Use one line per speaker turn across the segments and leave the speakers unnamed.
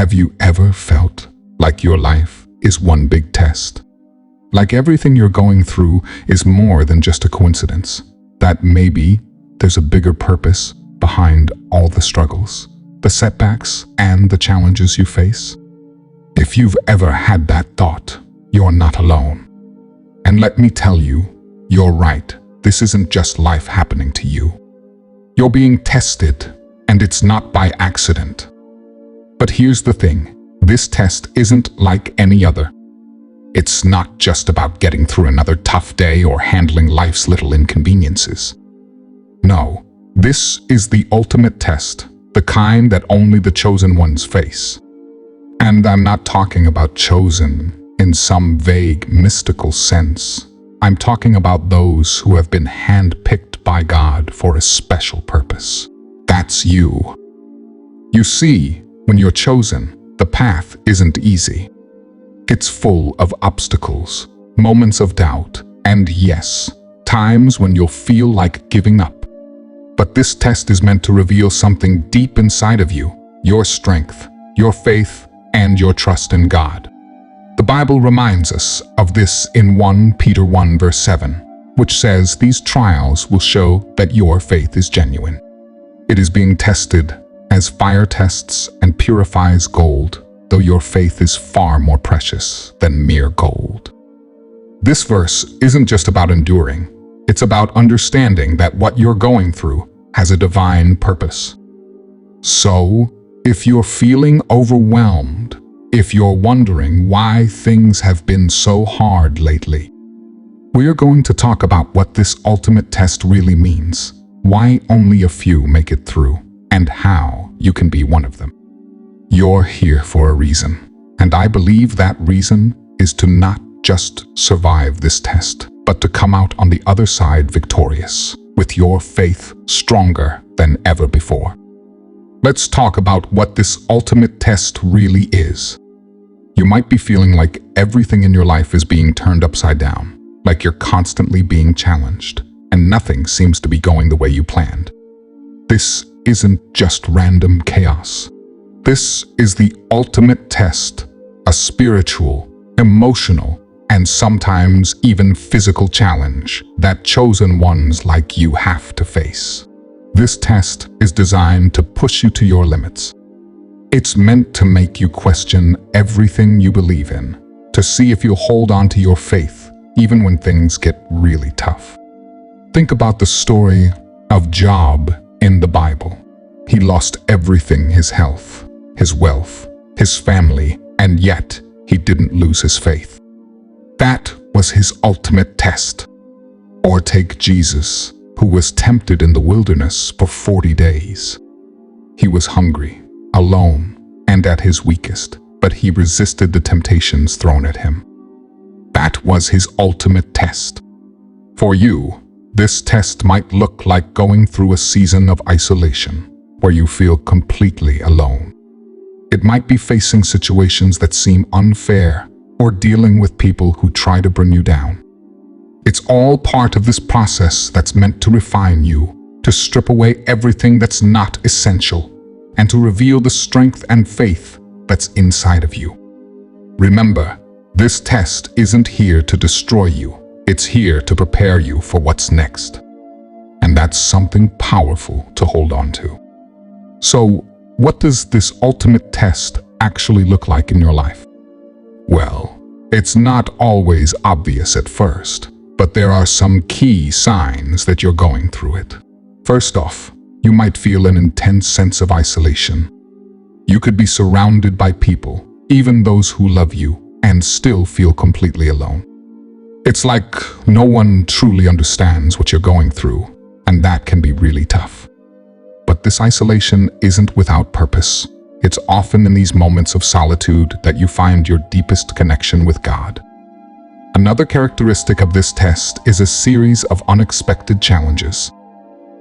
Have you ever felt like your life is one big test? Like everything you're going through is more than just a coincidence? That maybe there's a bigger purpose behind all the struggles, the setbacks, and the challenges you face? If you've ever had that thought, you're not alone. And let me tell you, you're right. This isn't just life happening to you. You're being tested, and it's not by accident. But here's the thing, this test isn't like any other. It's not just about getting through another tough day or handling life's little inconveniences. No, this is the ultimate test, the kind that only the chosen ones face. And I'm not talking about chosen in some vague, mystical sense. I'm talking about those who have been handpicked by God for a special purpose. That's you. You see, when you're chosen, the path isn't easy. It's full of obstacles, moments of doubt, and yes, times when you'll feel like giving up. But this test is meant to reveal something deep inside of you, your strength, your faith, and your trust in God. The Bible reminds us of this in 1 Peter 1 verse 7, which says these trials will show that your faith is genuine. It is being tested as fire tests and purifies gold, though your faith is far more precious than mere gold. This verse isn't just about enduring, it's about understanding that what you're going through has a divine purpose. So, if you're feeling overwhelmed, if you're wondering why things have been so hard lately, we're going to talk about what this ultimate test really means, why only a few make it through, and how you can be one of them. You're here for a reason, and I believe that reason is to not just survive this test, but to come out on the other side victorious, with your faith stronger than ever before. Let's talk about what this ultimate test really is. You might be feeling like everything in your life is being turned upside down, like you're constantly being challenged, and nothing seems to be going the way you planned. This isn't just random chaos. This is the ultimate test, a spiritual, emotional, and sometimes even physical challenge that chosen ones like you have to face. This test is designed to push you to your limits. It's meant to make you question everything you believe in, to see if you'll hold on to your faith even when things get really tough. Think about the story of Job in the Bible. He lost everything, his health, his wealth, his family, and yet he didn't lose his faith. That was his ultimate test. Or take Jesus, who was tempted in the wilderness for 40 days. He was hungry, alone, and at his weakest, but he resisted the temptations thrown at him. That was his ultimate test. For you, this test might look like going through a season of isolation, where you feel completely alone. It might be facing situations that seem unfair, or dealing with people who try to bring you down. It's all part of this process that's meant to refine you, to strip away everything that's not essential, and to reveal the strength and faith that's inside of you. Remember, this test isn't here to destroy you. It's here to prepare you for what's next. And that's something powerful to hold on to. So, what does this ultimate test actually look like in your life? Well, it's not always obvious at first, but there are some key signs that you're going through it. First off, you might feel an intense sense of isolation. You could be surrounded by people, even those who love you, and still feel completely alone. It's like no one truly understands what you're going through, and that can be really tough. But this isolation isn't without purpose. It's often in these moments of solitude that you find your deepest connection with God. Another characteristic of this test is a series of unexpected challenges.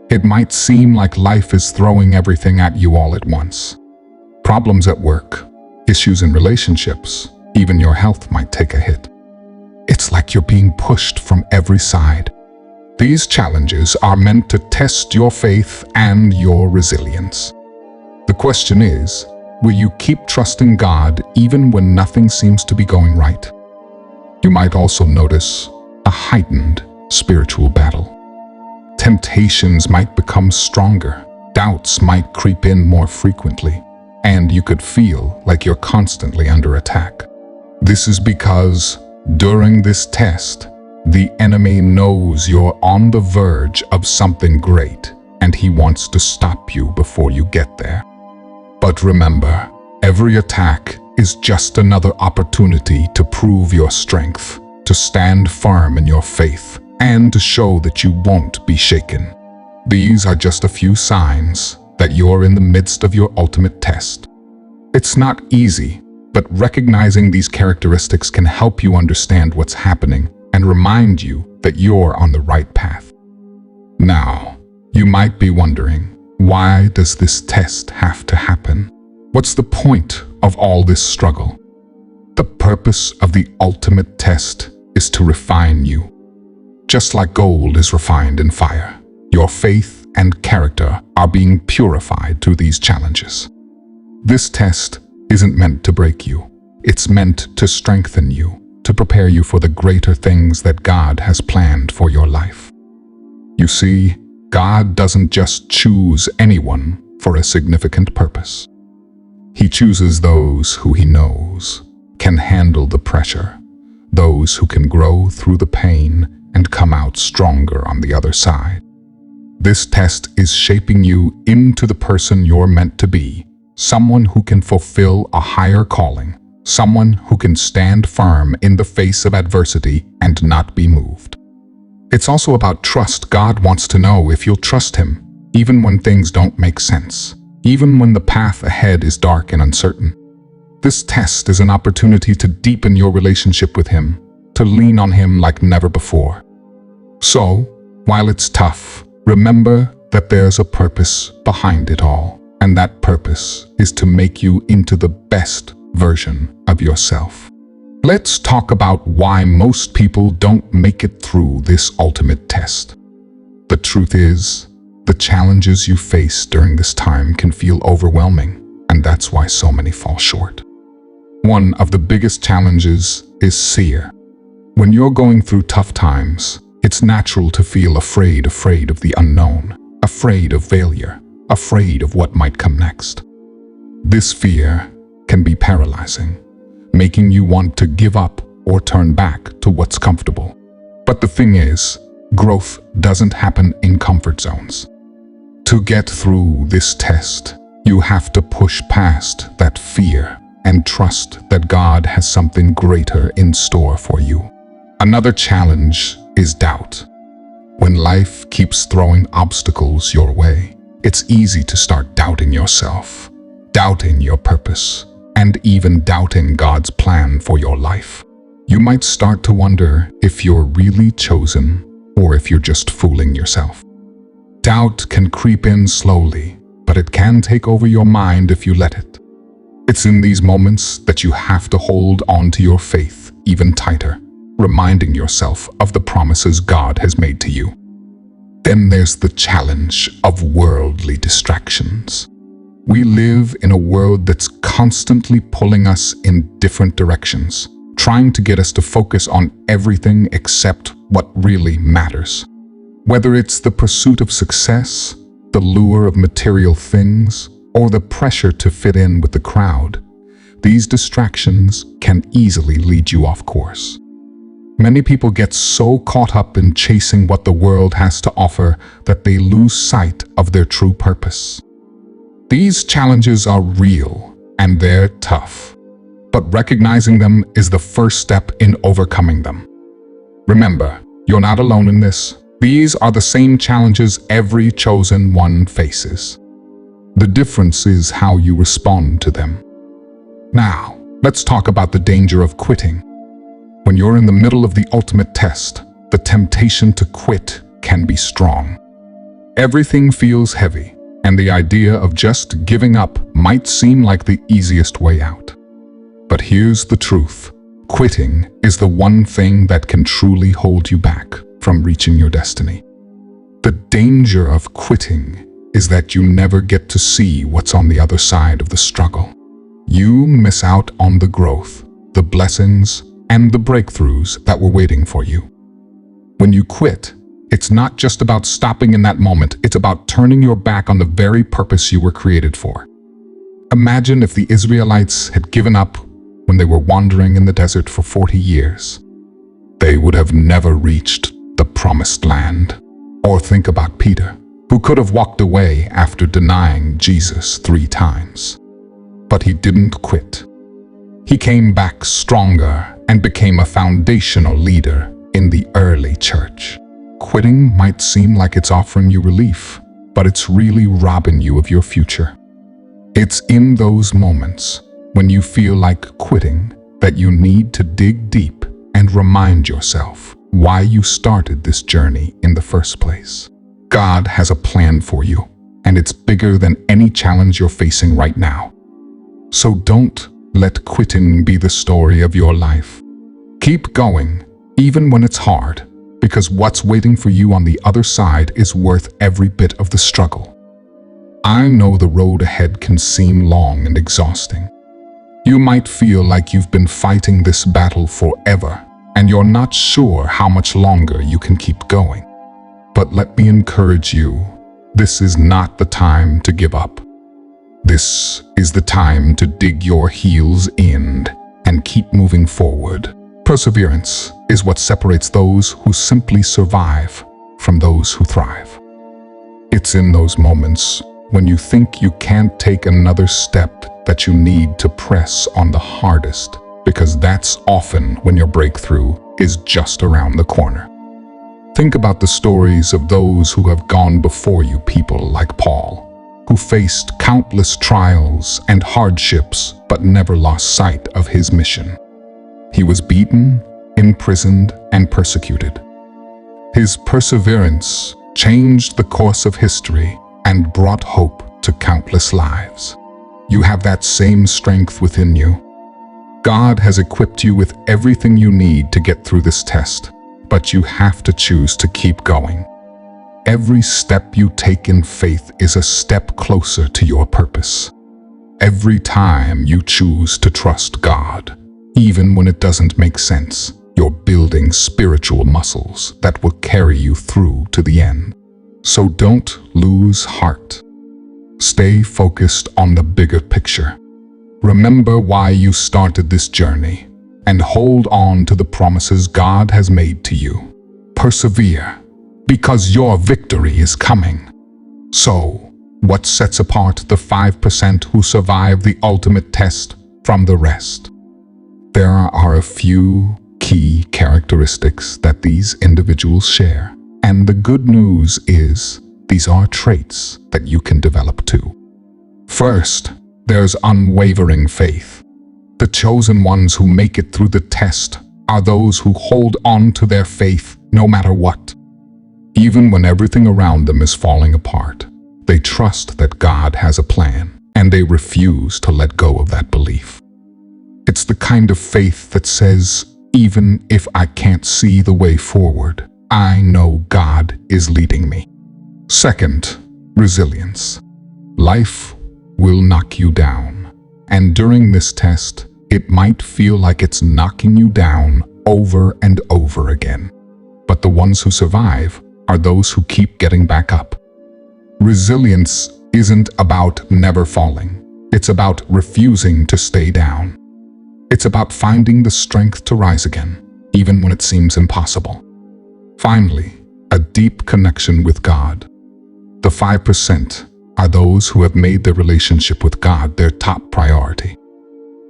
It might seem like life is throwing everything at you all at once. Problems at work, issues in relationships, even your health might take a hit. It's like you're being pushed from every side. These challenges are meant to test your faith and your resilience. The question is, where you keep trusting God even when nothing seems to be going right. You might also notice a heightened spiritual battle. Temptations might become stronger, doubts might creep in more frequently, and you could feel like you're constantly under attack. This is because during this test, the enemy knows you're on the verge of something great, and he wants to stop you before you get there. But remember, every attack is just another opportunity to prove your strength, to stand firm in your faith, and to show that you won't be shaken. These are just a few signs that you're in the midst of your ultimate test. It's not easy, but recognizing these characteristics can help you understand what's happening and remind you that you're on the right path. Now, you might be wondering, why does this test have to happen? What's the point of all this struggle? The purpose of the ultimate test is to refine you. Just like gold is refined in fire, your faith and character are being purified through these challenges. This test isn't meant to break you. It's meant to strengthen you, to prepare you for the greater things that God has planned for your life. You see, God doesn't just choose anyone for a significant purpose. He chooses those who He knows can handle the pressure, those who can grow through the pain and come out stronger on the other side. This test is shaping you into the person you're meant to be, someone who can fulfill a higher calling, someone who can stand firm in the face of adversity and not be moved. It's also about trust. God wants to know if you'll trust Him, even when things don't make sense, even when the path ahead is dark and uncertain. This test is an opportunity to deepen your relationship with Him, to lean on Him like never before. So, while it's tough, remember that there's a purpose behind it all, and that purpose is to make you into the best version of yourself. Let's talk about why most people don't make it through this ultimate test. The truth is, the challenges you face during this time can feel overwhelming, and that's why so many fall short. One of the biggest challenges is fear. When you're going through tough times, it's natural to feel afraid of the unknown, afraid of failure, afraid of what might come next. This fear can be paralyzing, making you want to give up or turn back to what's comfortable. But the thing is, growth doesn't happen in comfort zones. To get through this test, you have to push past that fear and trust that God has something greater in store for you. Another challenge is doubt. When life keeps throwing obstacles your way, it's easy to start doubting yourself, doubting your purpose, and even doubting God's plan for your life. You might start to wonder if you're really chosen or if you're just fooling yourself. Doubt can creep in slowly, but it can take over your mind if you let it. It's in these moments that you have to hold on to your faith even tighter, reminding yourself of the promises God has made to you. Then there's the challenge of worldly distractions. We live in a world that's constantly pulling us in different directions, trying to get us to focus on everything except what really matters. Whether it's the pursuit of success, the lure of material things, or the pressure to fit in with the crowd, these distractions can easily lead you off course. Many people get so caught up in chasing what the world has to offer that they lose sight of their true purpose. These challenges are real and they're tough, but recognizing them is the first step in overcoming them. Remember, you're not alone in this. These are the same challenges every chosen one faces. The difference is how you respond to them. Now, let's talk about the danger of quitting. When you're in the middle of the ultimate test, the temptation to quit can be strong. Everything feels heavy, and the idea of just giving up might seem like the easiest way out. But here's the truth. Quitting is the one thing that can truly hold you back from reaching your destiny. The danger of quitting is that you never get to see what's on the other side of the struggle. you miss out on the growth, the blessings, and the breakthroughs that were waiting for you. When you quit, it's not just about stopping in that moment, it's about turning your back on the very purpose you were created for. Imagine if the Israelites had given up when they were wandering in the desert for 40 years. They would have never reached the promised land. Or think about Peter, who could have walked away after denying Jesus 3 times. But he didn't quit. He came back stronger and became a foundational leader in the early church. Quitting might seem like it's offering you relief, but it's really robbing you of your future. It's in those moments when you feel like quitting that you need to dig deep and remind yourself why you started this journey in the first place. God has a plan for you, and it's bigger than any challenge you're facing right now. So don't let quitting be the story of your life. Keep going, even when it's hard, because what's waiting for you on the other side is worth every bit of the struggle. I know the road ahead can seem long and exhausting. You might feel like you've been fighting this battle forever, and you're not sure how much longer you can keep going. But let me encourage you, this is not the time to give up. This is the time to dig your heels in and keep moving forward. Perseverance is what separates those who simply survive from those who thrive. It's in those moments when you think you can't take another step that you need to press on the hardest, because that's often when your breakthrough is just around the corner. Think about the stories of those who have gone before you, people like Paul, who faced countless trials and hardships but never lost sight of his mission. He was beaten, imprisoned, and persecuted. His perseverance changed the course of history and brought hope to countless lives. You have that same strength within you. God has equipped you with everything you need to get through this test, but you have to choose to keep going. Every step you take in faith is a step closer to your purpose. Every time you choose to trust God, even when it doesn't make sense, you're building spiritual muscles that will carry you through to the end. So don't lose heart. Stay focused on the bigger picture. Remember why you started this journey, and hold on to the promises God has made to you. Persevere, because your victory is coming. So, what sets apart the 5% who survive the ultimate test from the rest? There are a few key characteristics that these individuals share. And the good news is, these are traits that you can develop too. First, there's unwavering faith. The chosen ones who make it through the test are those who hold on to their faith no matter what. Even when everything around them is falling apart, they trust that God has a plan, and they refuse to let go of that belief. It's the kind of faith that says, even if I can't see the way forward, I know God is leading me. Second, resilience. Life will knock you down, and during this test, it might feel like it's knocking you down over and over again. But the ones who survive are those who keep getting back up. Resilience isn't about never falling. It's about refusing to stay down. It's about finding the strength to rise again, even when it seems impossible. Finally, a deep connection with God. The 5% are those who have made their relationship with God their top priority.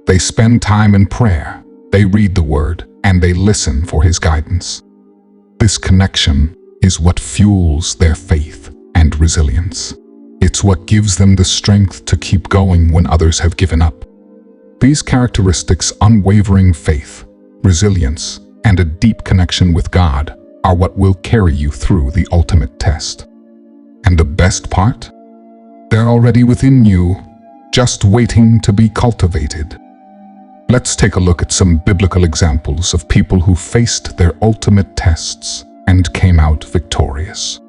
They spend time in prayer, they read the Word, and they listen for His guidance. This connection is what fuels their faith and resilience. It's what gives them the strength to keep going when others have given up. These characteristics, unwavering faith, resilience, and a deep connection with God, are what will carry you through the ultimate test. And the best part? They're already within you, just waiting to be cultivated. Let's take a look at some biblical examples of people who faced their ultimate tests and came out victorious.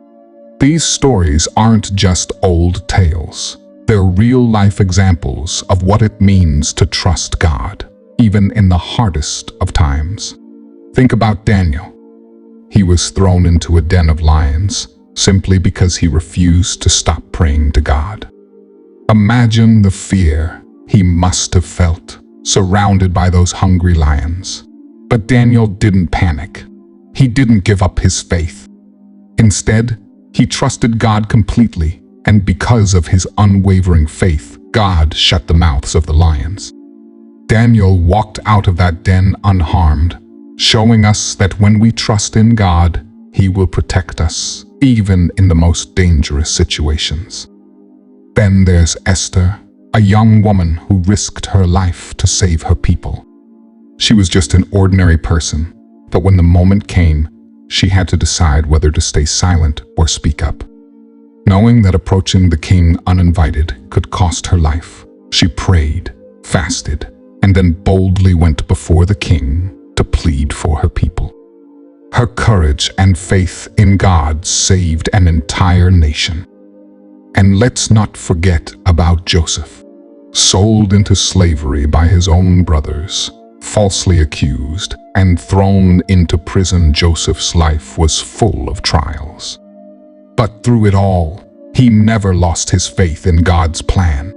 These stories aren't just old tales. They're real-life examples of what it means to trust God, even in the hardest of times. Think about Daniel. He was thrown into a den of lions simply because he refused to stop praying to God. Imagine the fear he must have felt, surrounded by those hungry lions. But Daniel didn't panic. He didn't give up his faith. Instead, he trusted God completely, and because of his unwavering faith, God shut the mouths of the lions. Daniel walked out of that den unharmed, showing us that when we trust in God, He will protect us, even in the most dangerous situations. Then there's Esther, a young woman who risked her life to save her people. She was just an ordinary person, but when the moment came, she had to decide whether to stay silent or speak up. Knowing that approaching the king uninvited could cost her life, she prayed, fasted, and then boldly went before the king to plead for her people. Her courage and faith in God saved an entire nation. And let's not forget about Joseph. Sold into slavery by his own brothers, falsely accused, and thrown into prison, Joseph's life was full of trials. But through it all, he never lost his faith in God's plan.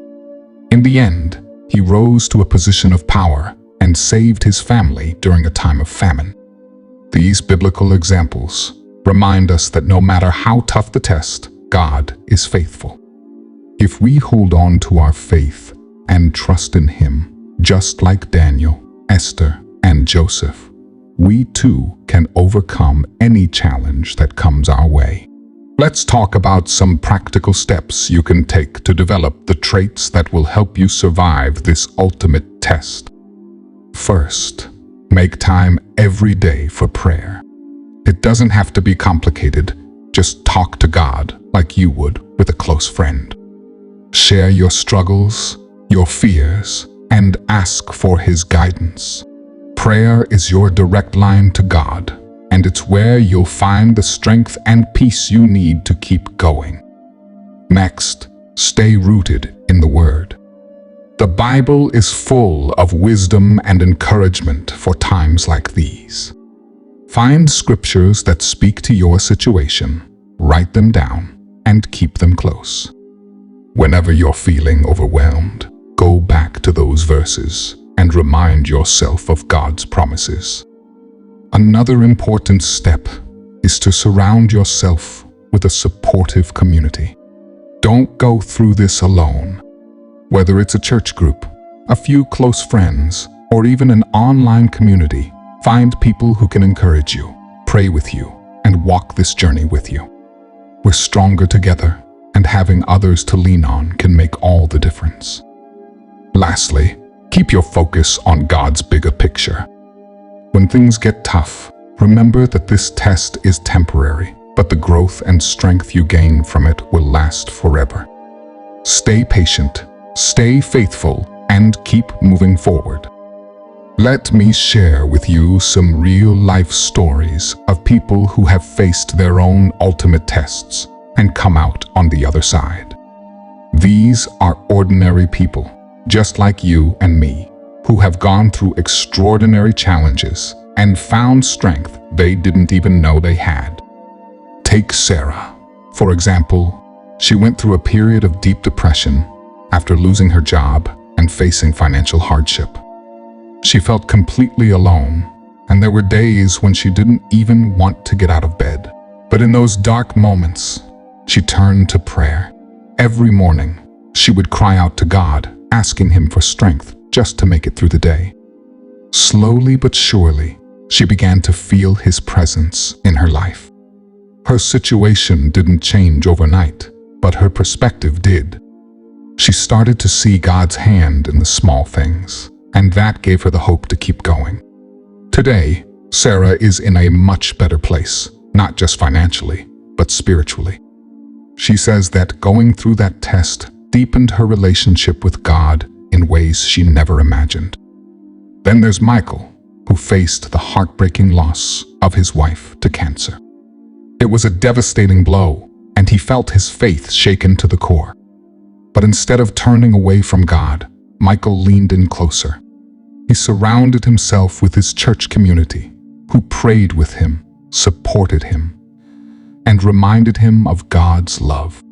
In the end, he rose to a position of power and saved his family during a time of famine. These biblical examples remind us that no matter how tough the test, God is faithful. If we hold on to our faith and trust in Him, just like Daniel, Esther, and Joseph, we too can overcome any challenge that comes our way. Let's talk about some practical steps you can take to develop the traits that will help you survive this ultimate test. First, make time every day for prayer. It doesn't have to be complicated. Just talk to God like you would with a close friend. Share your struggles, your fears, and ask for His guidance. Prayer is your direct line to God, and it's where you'll find the strength and peace you need to keep going. Next, stay rooted in the Word. The Bible is full of wisdom and encouragement for times like these. Find scriptures that speak to your situation, write them down, and keep them close. Whenever you're feeling overwhelmed, go back to those verses and remind yourself of God's promises. Another important step is to surround yourself with a supportive community. Don't go through this alone. Whether it's a church group, a few close friends, or even an online community, find people who can encourage you, pray with you, and walk this journey with you. We're stronger together, and having others to lean on can make all the difference. Lastly, keep your focus on God's bigger picture. When things get tough, remember that this test is temporary, but the growth and strength you gain from it will last forever. Stay patient, stay faithful, and keep moving forward. Let me share with you some real-life stories of people who have faced their own ultimate tests and come out on the other side. These are ordinary people, just like you and me, who have gone through extraordinary challenges and found strength they didn't even know they had. Take Sarah, for example. She went through a period of deep depression after losing her job and facing financial hardship. She felt completely alone, and there were days when she didn't even want to get out of bed. But in those dark moments, she turned to prayer. Every morning, she would cry out to God, asking Him for strength just to make it through the day. Slowly but surely, she began to feel His presence in her life. Her situation didn't change overnight, but her perspective did. She started to see God's hand in the small things, and that gave her the hope to keep going. Today, Sarah is in a much better place, not just financially, but spiritually. She says that going through that test deepened her relationship with God in ways she never imagined. Then there's Michael, who faced the heartbreaking loss of his wife to cancer. It was a devastating blow, and he felt his faith shaken to the core. But instead of turning away from God, Michael leaned in closer. He surrounded himself with his church community, who prayed with him, supported him, and reminded him of God's love.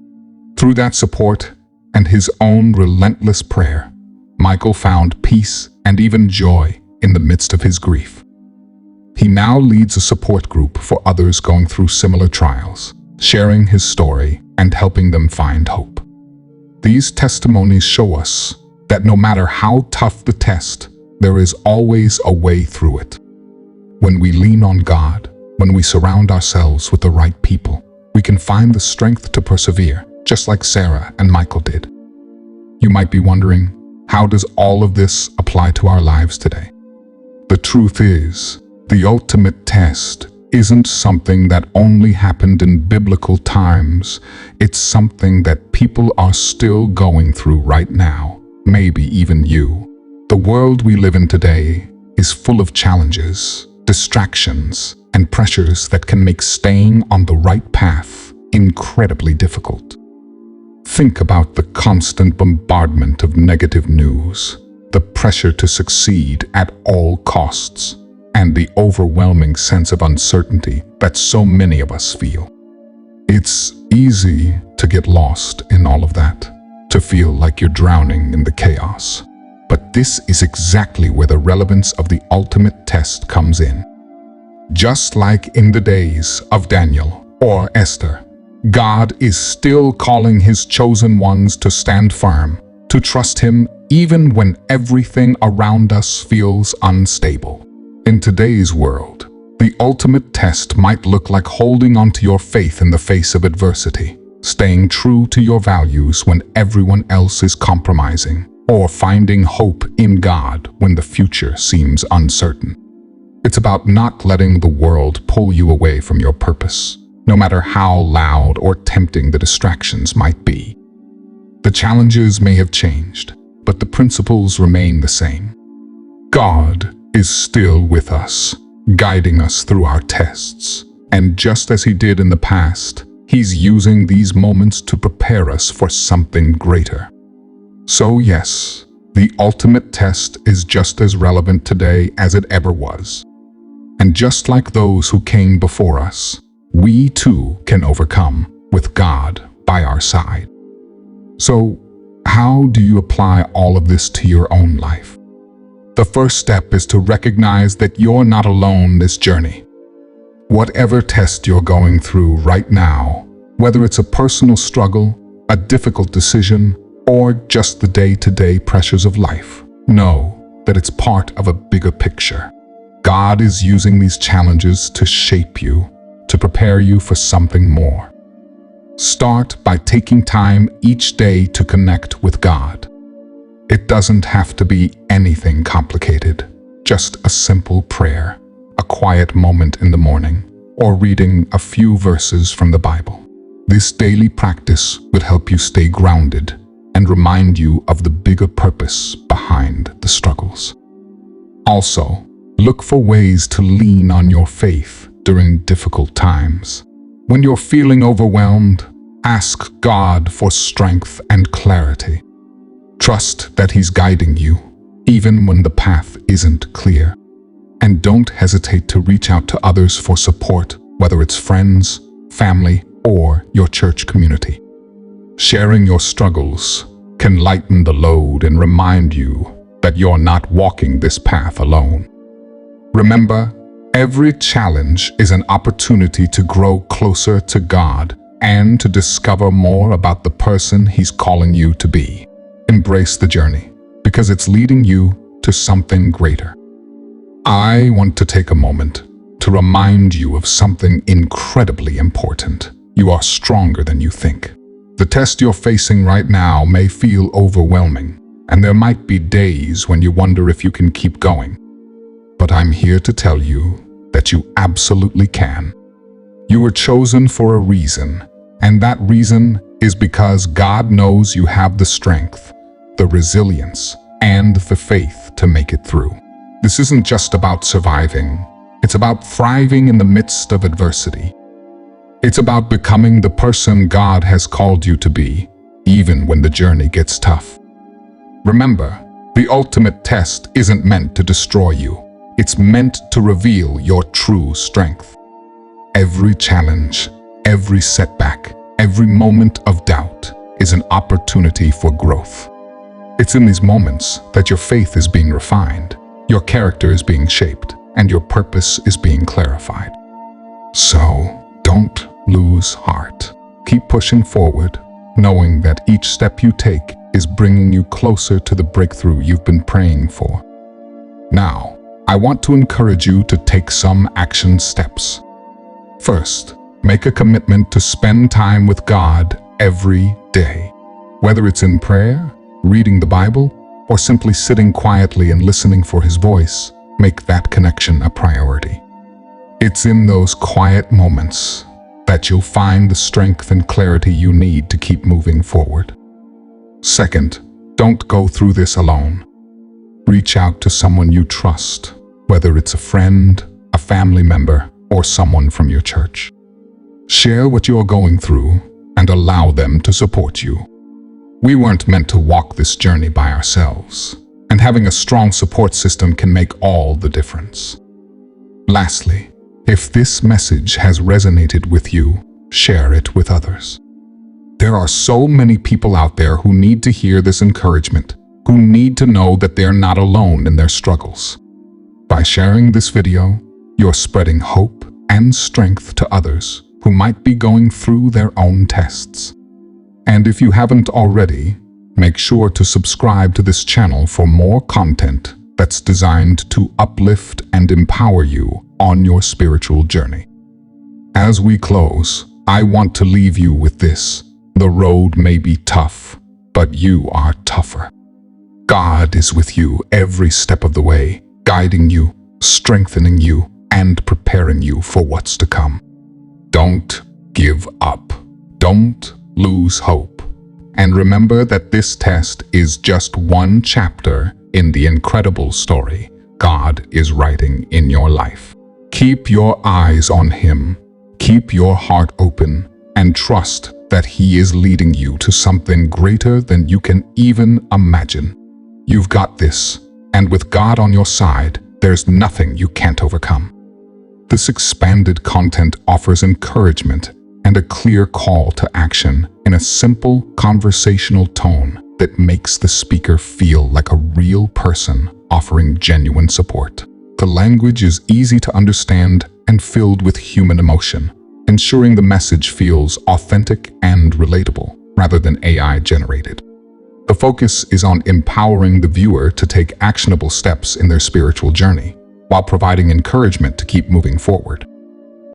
Through that support and his own relentless prayer, Michael found peace and even joy in the midst of his grief. He now leads a support group for others going through similar trials, sharing his story and helping them find hope. These testimonies show us that no matter how tough the test, there is always a way through it. When we lean on God, when we surround ourselves with the right people, we can find the strength to persevere, just like Sarah and Michael did. You might be wondering, how does all of this apply to our lives today? The truth is, the ultimate test isn't something that only happened in biblical times. It's something that people are still going through right now, maybe even you. The world we live in today is full of challenges, distractions, and pressures that can make staying on the right path incredibly difficult. Think about the constant bombardment of negative news, the pressure to succeed at all costs, and the overwhelming sense of uncertainty that so many of us feel. It's easy to get lost in all of that, to feel like you're drowning in the chaos. But this is exactly where the relevance of the ultimate test comes in. Just like in the days of Daniel or Esther, God is still calling his chosen ones to stand firm, to trust him even when everything around us feels unstable. In today's world, the ultimate test might look like holding onto your faith in the face of adversity, staying true to your values when everyone else is compromising, or finding hope in God when the future seems uncertain. It's about not letting the world pull you away from your purpose, no matter how loud or tempting the distractions might be. The challenges may have changed, but the principles remain the same. God is still with us, guiding us through our tests. And just as he did in the past, he's using these moments to prepare us for something greater. So yes, the ultimate test is just as relevant today as it ever was. And just like those who came before us, we too can overcome with God by our side. So, how do you apply all of this to your own life? The first step is to recognize that you're not alone in this journey. Whatever test you're going through right now, whether it's a personal struggle, a difficult decision, or just the day-to-day pressures of life, know that it's part of a bigger picture. God is using these challenges to shape you, to prepare you for something more. Start by taking time each day to connect with God. It doesn't have to be anything complicated, just a simple prayer, a quiet moment in the morning, or reading a few verses from the Bible. This daily practice will help you stay grounded and remind you of the bigger purpose behind the struggles. Also, look for ways to lean on your faith during difficult times. When you're feeling overwhelmed, ask God for strength and clarity. Trust that he's guiding you, even when the path isn't clear. And don't hesitate to reach out to others for support, whether it's friends, family, or your church community. Sharing your struggles can lighten the load and remind you that you're not walking this path alone. Remember, every challenge is an opportunity to grow closer to God and to discover more about the person he's calling you to be. Embrace the journey, because it's leading you to something greater. I want to take a moment to remind you of something incredibly important. You are stronger than you think. The test you're facing right now may feel overwhelming, and there might be days when you wonder if you can keep going. But I'm here to tell you that you absolutely can. You were chosen for a reason, and that reason is because God knows you have the strength, the resilience, and the faith to make it through. This isn't just about surviving. It's about thriving in the midst of adversity. It's about becoming the person God has called you to be, even when the journey gets tough. Remember, the ultimate test isn't meant to destroy you. It's meant to reveal your true strength. Every challenge, every setback, every moment of doubt is an opportunity for growth. It's in these moments that your faith is being refined, your character is being shaped, and your purpose is being clarified. So, don't lose heart. Keep pushing forward, knowing that each step you take is bringing you closer to the breakthrough you've been praying for. Now, I want to encourage you to take some action steps. First, make a commitment to spend time with God every day. Whether it's in prayer, reading the Bible, or simply sitting quietly and listening for His voice, make that connection a priority. It's in those quiet moments that you'll find the strength and clarity you need to keep moving forward. Second, don't go through this alone. Reach out to someone you trust, whether it's a friend, a family member, or someone from your church. Share what you're going through and allow them to support you. We weren't meant to walk this journey by ourselves, and having a strong support system can make all the difference. Lastly, if this message has resonated with you, share it with others. There are so many people out there who need to hear this encouragement, who need to know that they're not alone in their struggles. By sharing this video, you're spreading hope and strength to others who might be going through their own tests. And if you haven't already, make sure to subscribe to this channel for more content that's designed to uplift and empower you on your spiritual journey. As we close, I want to leave you with this. The road may be tough, but you are tougher. God is with you every step of the way, guiding you, strengthening you, and preparing you for what's to come. Don't give up. Don't lose hope. And remember that this test is just one chapter in the incredible story God is writing in your life. Keep your eyes on Him, keep your heart open, and trust that He is leading you to something greater than you can even imagine. You've got this, and with God on your side, there's nothing you can't overcome. This expanded content offers encouragement and a clear call to action in a simple conversational tone that makes the speaker feel like a real person offering genuine support. The language is easy to understand and filled with human emotion, ensuring the message feels authentic and relatable rather than AI-generated. The focus is on empowering the viewer to take actionable steps in their spiritual journey, while providing encouragement to keep moving forward.